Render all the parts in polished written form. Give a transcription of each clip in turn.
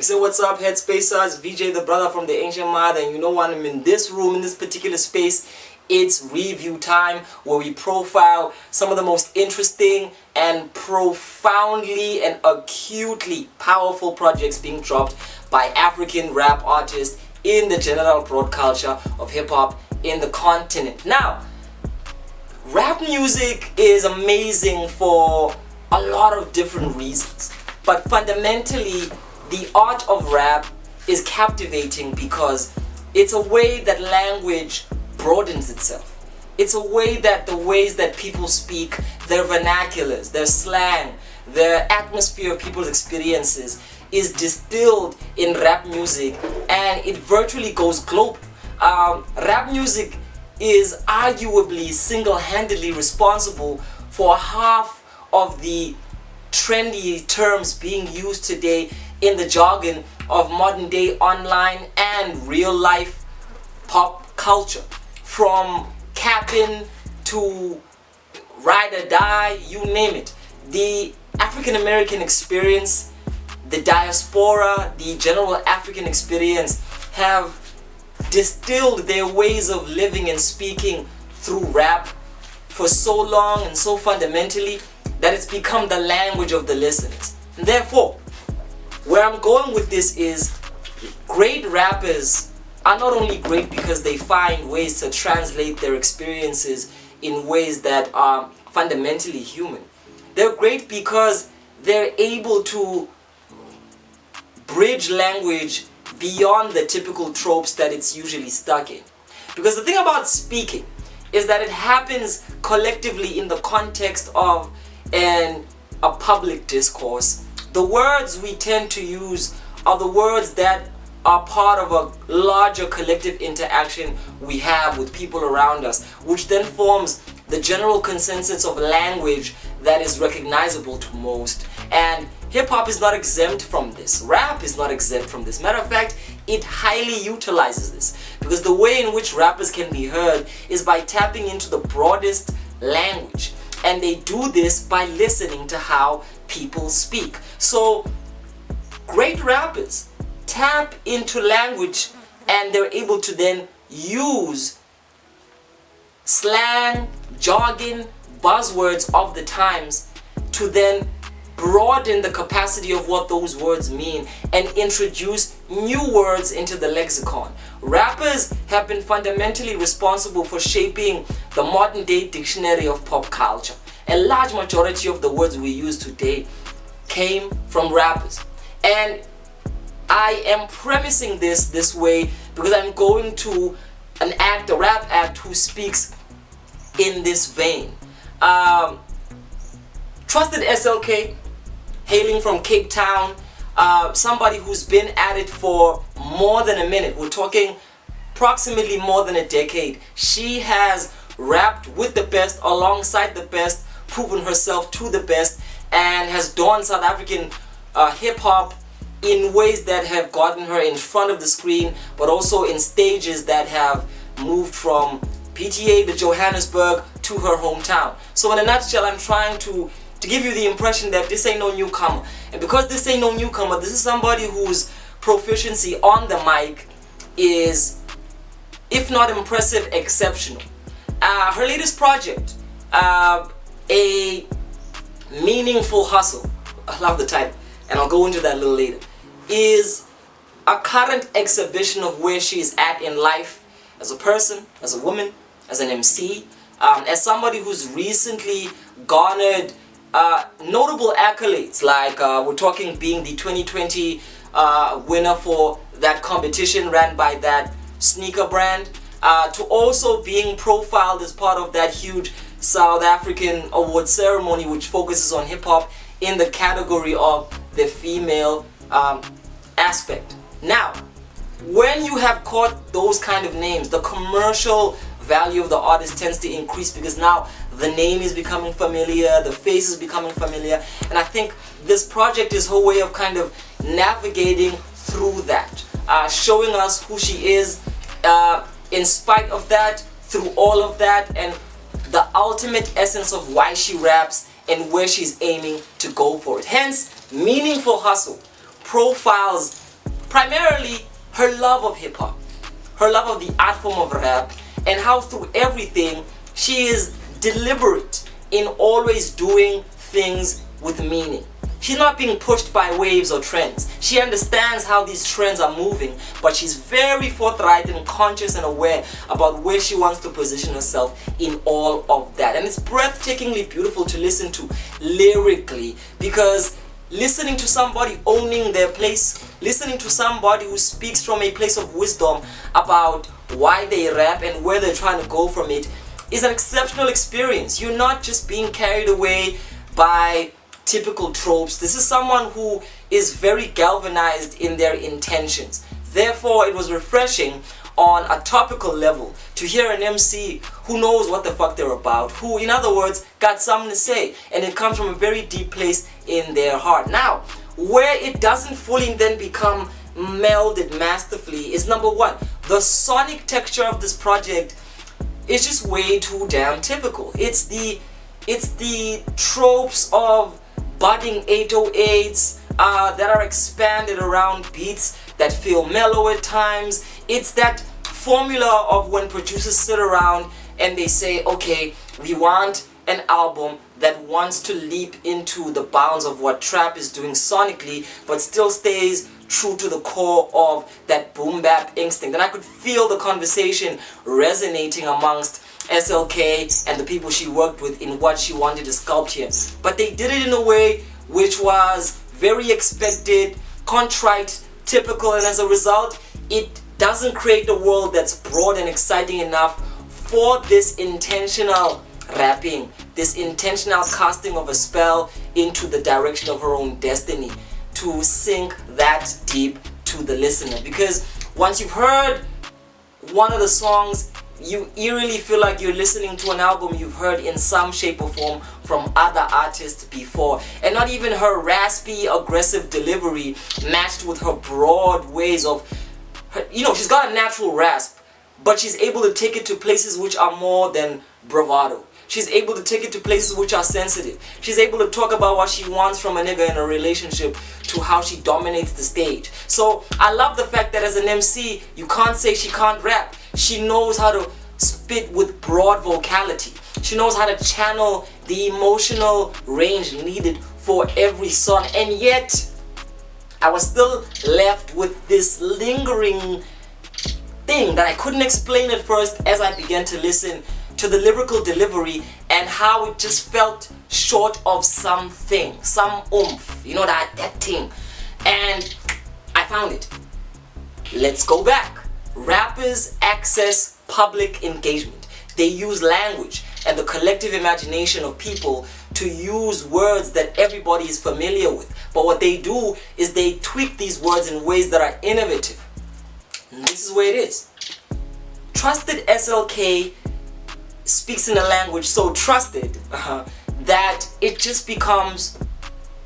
So what's up, Headspacers? VJ, the brother from the ancient mother, and you know what? I'm in this room, in this particular space. It's review time, where we profile some of the most interesting and profoundly and acutely powerful projects being dropped by African rap artists in the general broad culture of hip-hop in the continent. Now, rap music is amazing for a lot of different reasons, but fundamentally the art of rap is captivating because it's a way that language broadens itself. It's a way that the ways that people speak, their vernaculars, their slang, their atmosphere of people's experiences is distilled in rap music, and it virtually goes global. Rap music is arguably single-handedly responsible for half of the trendy terms being used today in the jargon of modern day online and real life pop culture. From capping to ride or die, you name it. The African American experience, the diaspora, the general African experience have distilled their ways of living and speaking through rap for so long and so fundamentally that it's become the language of the listeners. And therefore, where I'm going with this is great rappers are not only great because they find ways to translate their experiences in ways that are fundamentally human. They're great because they're able to bridge language beyond the typical tropes that it's usually stuck in. Because the thing about speaking is that it happens collectively in the context of a public discourse. The words we tend to use are the words that are part of a larger collective interaction we have with people around us, which then forms the general consensus of language that is recognizable to most. And hip-hop is not exempt from this. Rap is not exempt from this. Matter of fact, it highly utilizes this, because the way in which rappers can be heard is by tapping into the broadest language. And they do this by listening to how people speak. So, great rappers tap into language and they're able to then use slang, jargon, buzzwords of the times to then broaden the capacity of what those words mean and introduce new words into the lexicon. Rappers have been fundamentally responsible for shaping the modern day dictionary of pop culture. A large majority of the words we use today came from rappers. And I am premising this way because I'm going to a rap act who speaks in this vein. Trusted SLK, hailing from Cape Town, somebody who's been at it for more than a minute. We're talking approximately more than a decade. She has rapped with the best, alongside the best, proven herself to the best, and has donned South African hip-hop in ways that have gotten her in front of the screen, but also in stages that have moved from PTA to Johannesburg to her hometown. So in a nutshell, I'm trying to give you the impression that this ain't no newcomer. And because this ain't no newcomer, this is somebody whose proficiency on the mic is, if not impressive, exceptional. Her latest project, A Meaningful Hustle, I love the title, and I'll go into that a little later, is a current exhibition of where she is at in life as a person, as a woman, as an MC, as somebody who's recently garnered notable accolades, like we're talking being the 2020 winner for that competition ran by that sneaker brand, to also being profiled as part of that huge South African award ceremony which focuses on hip-hop in the category of the female aspect. Now, when you have caught those kind of names, the commercial value of the artist tends to increase because now the name is becoming familiar, the face is becoming familiar, and I think this project is her way of kind of navigating through that, showing us who she is in spite of that, through all of that, and the ultimate essence of why she raps and where she's aiming to go for it. Hence, Meaningful Hustle profiles primarily her love of hip-hop, her love of the art form of rap, and how through everything she is deliberate in always doing things with meaning. She's not being pushed by waves or trends. She understands how these trends are moving, but she's very forthright and conscious and aware about where she wants to position herself in all of that. And it's breathtakingly beautiful to listen to lyrically, because listening to somebody owning their place, listening to somebody who speaks from a place of wisdom about why they rap and where they're trying to go from it, is an exceptional experience. You're not just being carried away by typical tropes. This is someone who is very galvanized in their intentions. Therefore, it was refreshing on a topical level to hear an MC who knows what the fuck they're about, who, in other words, got something to say, and it comes from a very deep place in their heart. Now, where it doesn't fully then become melded masterfully is number one, the sonic texture of this project is just way too damn typical. It's the tropes of budding 808s that are expanded around beats that feel mellow at times. It's that formula of when producers sit around and they say, okay, we want an album that wants to leap into the bounds of what trap is doing sonically, but still stays true to the core of that boom bap instinct. And I could feel the conversation resonating amongst SLK and the people she worked with in what she wanted to sculpt here. But they did it in a way which was very expected, contrite, typical, and as a result, it doesn't create a world that's broad and exciting enough for this intentional rapping, this intentional casting of a spell into the direction of her own destiny, to sink that deep to the listener. Because once you've heard one of the songs, you eerily feel like you're listening to an album you've heard in some shape or form from other artists before. And not even her raspy, aggressive delivery matched with her broad ways of, she's got a natural rasp, but she's able to take it to places which are more than bravado. She's able to take it to places which are sensitive. She's able to talk about what she wants from a nigga in a relationship to how she dominates the stage. So I love the fact that as an MC, you can't say she can't rap. She knows how to spit with broad vocality. She knows how to channel the emotional range needed for every song. And yet, I was still left with this lingering thing that I couldn't explain at first as I began to listen to the lyrical delivery and how it just felt short of something, some oomph, that thing. And I found it. Let's go back. Rappers access public engagement. They use language and the collective imagination of people to use words that everybody is familiar with. But what they do is they tweak these words in ways that are innovative. And this is where it is. Trusted SLK speaks in a language so trusted that it just becomes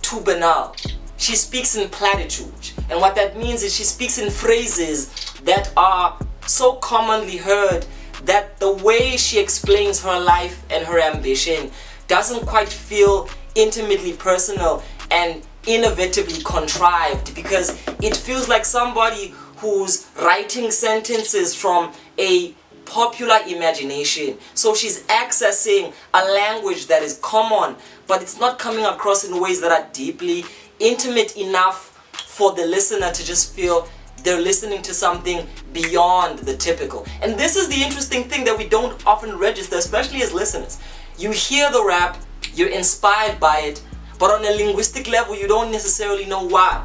too banal. She speaks in platitudes, and what that means is she speaks in phrases that are so commonly heard that the way she explains her life and her ambition doesn't quite feel intimately personal and innovatively contrived, because it feels like somebody who's writing sentences from a popular imagination. So she's accessing a language that is common, but it's not coming across in ways that are deeply intimate enough for the listener to just feel they're listening to something beyond the typical. And this is the interesting thing that we don't often register, especially as listeners. You hear the rap, you're inspired by it, but on a linguistic level you don't necessarily know why.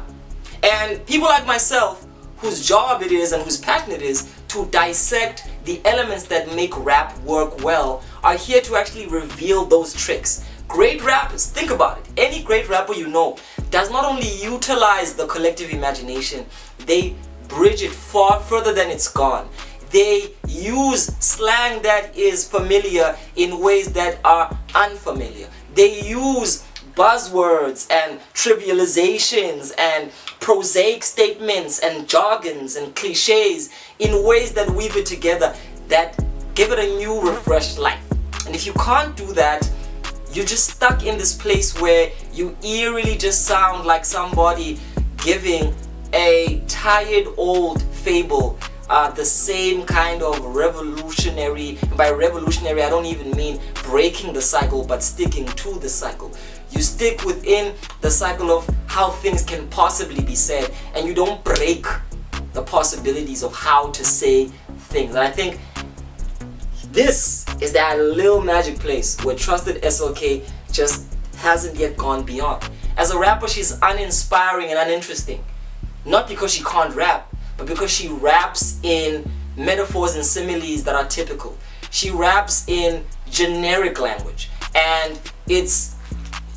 And people like myself, whose job it is and whose passion it is to dissect the elements that make rap work well, are here to actually reveal those tricks. Great rappers, think about it. Any great rapper you know does not only utilize the collective imagination, they bridge it far further than it's gone. They use slang that is familiar in ways that are unfamiliar. They use buzzwords and trivializations and prosaic statements and jargons and cliches in ways that weave it together, that give it a new, refreshed life. And if you can't do that, you're just stuck in this place where you eerily just sound like somebody giving a tired old fable, the same kind of revolutionary. And by revolutionary, I don't even mean breaking the cycle, but sticking to the cycle. You stick within the cycle of how things can possibly be said, and you don't break the possibilities of how to say things. And I think this is that little magic place where Trusted SLK just hasn't yet gone beyond. As a rapper, she's uninspiring and uninteresting. Not because she can't rap, but because she raps in metaphors and similes that are typical. She raps in generic language, and it's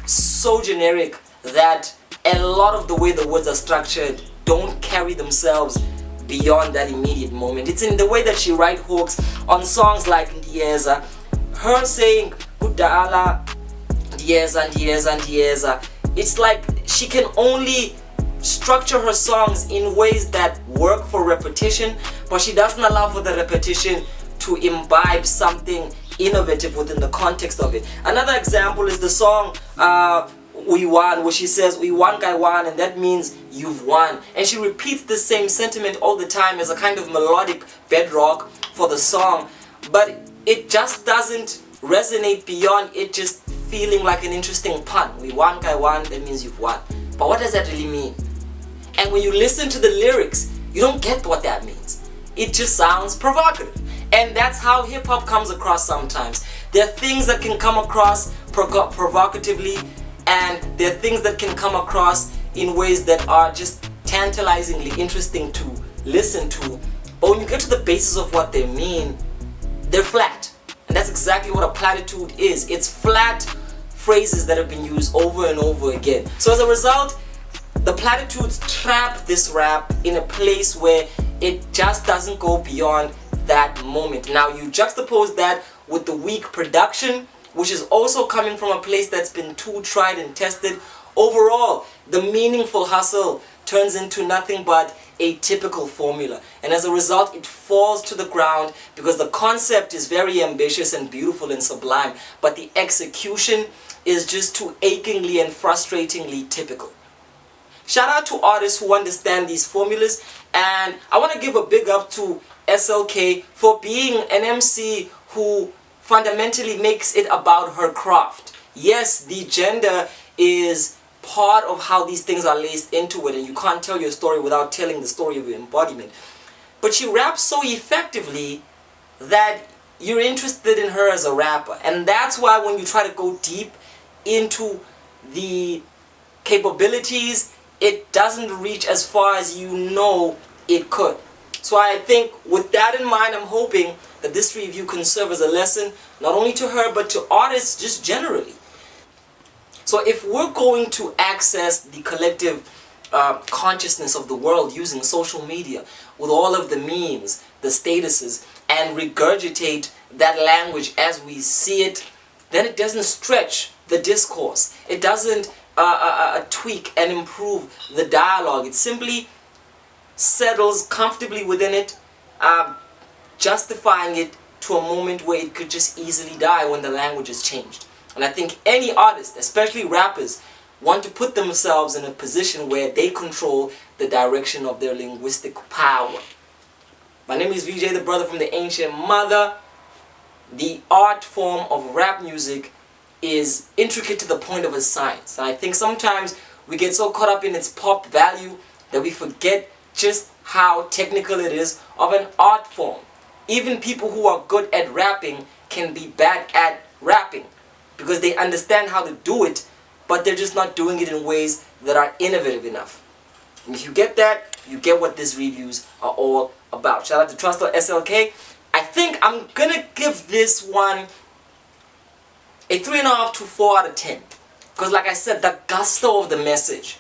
so generic that a lot of the way the words are structured don't carry themselves beyond that immediate moment. It's in the way that she writes hooks on songs like Ndieza. Her saying Kudala, Ndieza, Ndieza, Ndieza. It's like she can only structure her songs in ways that work for repetition, but she doesn't allow for the repetition to imbibe something innovative within the context of it. Another example is the song We Won, where she says we won guy won, and that means you've won. And she repeats the same sentiment all the time as a kind of melodic bedrock for the song, but it just doesn't resonate beyond it just feeling like an interesting pun. We won guy won, that means you've won. But what does that really mean? And when you listen to the lyrics, you don't get what that means. It just sounds provocative. And that's how hip-hop comes across sometimes. There are things that can come across provocatively, and there are things that can come across in ways that are just tantalizingly interesting to listen to. But when you get to the basis of what they mean, they're flat. And that's exactly what a platitude is. It's flat phrases that have been used over and over again. So as a result, the platitudes trap this rap in a place where it just doesn't go beyond that moment. Now you juxtapose that with the weak production, which is also coming from a place that's been too tried and tested. Overall, the meaningful hustle turns into nothing but a typical formula, and as a result it falls to the ground because the concept is very ambitious and beautiful and sublime, but the execution is just too achingly and frustratingly typical. Shout out to artists who understand these formulas, and I want to give a big up to SLK for being an MC who fundamentally makes it about her craft. Yes, the gender is part of how these things are laced into it, and you can't tell your story without telling the story of your embodiment. But she raps so effectively that you're interested in her as a rapper, and that's why when you try to go deep into the capabilities, it doesn't reach as far as you know it could. So I think with that in mind, I'm hoping that this review can serve as a lesson, not only to her, but to artists just generally. So if we're going to access the collective consciousness of the world using social media, with all of the memes, the statuses, and regurgitate that language as we see it, then it doesn't stretch the discourse. It doesn't tweak and improve the dialogue. It simply settles comfortably within it, justifying it to a moment where it could just easily die when the language is changed. And I think any artist, especially rappers, want to put themselves in a position where they control the direction of their linguistic power. My name is Viwe, the brother from the ancient mother. The art form of rap music is intricate to the point of a science. And I think sometimes we get so caught up in its pop value that we forget just how technical it is of an art form. Even people who are good at rapping can be bad at rapping because they understand how to do it, but they're just not doing it in ways that are innovative enough. And if you get that, you get what these reviews are all about. Shout out to Trusted SLK. I think I'm gonna give this one a 3.5 to 4 out of 10. Because like I said, the gusto of the message.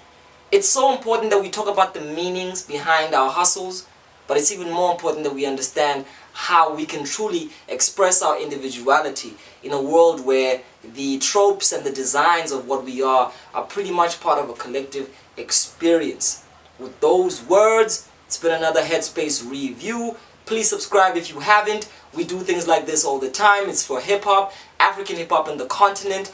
It's so important that we talk about the meanings behind our hustles, but it's even more important that we understand how we can truly express our individuality in a world where the tropes and the designs of what we are pretty much part of a collective experience. With those words, it's been another Headspace review. Please subscribe if you haven't. We do things like this all the time. It's for hip-hop, African hip-hop and the continent.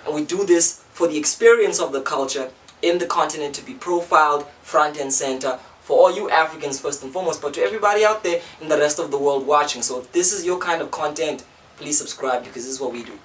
And we do this for the experience of the culture, in the continent to be profiled front and center for all you Africans first and foremost, but to everybody out there in the rest of the world watching. So if this is your kind of content, please subscribe, because this is what we do.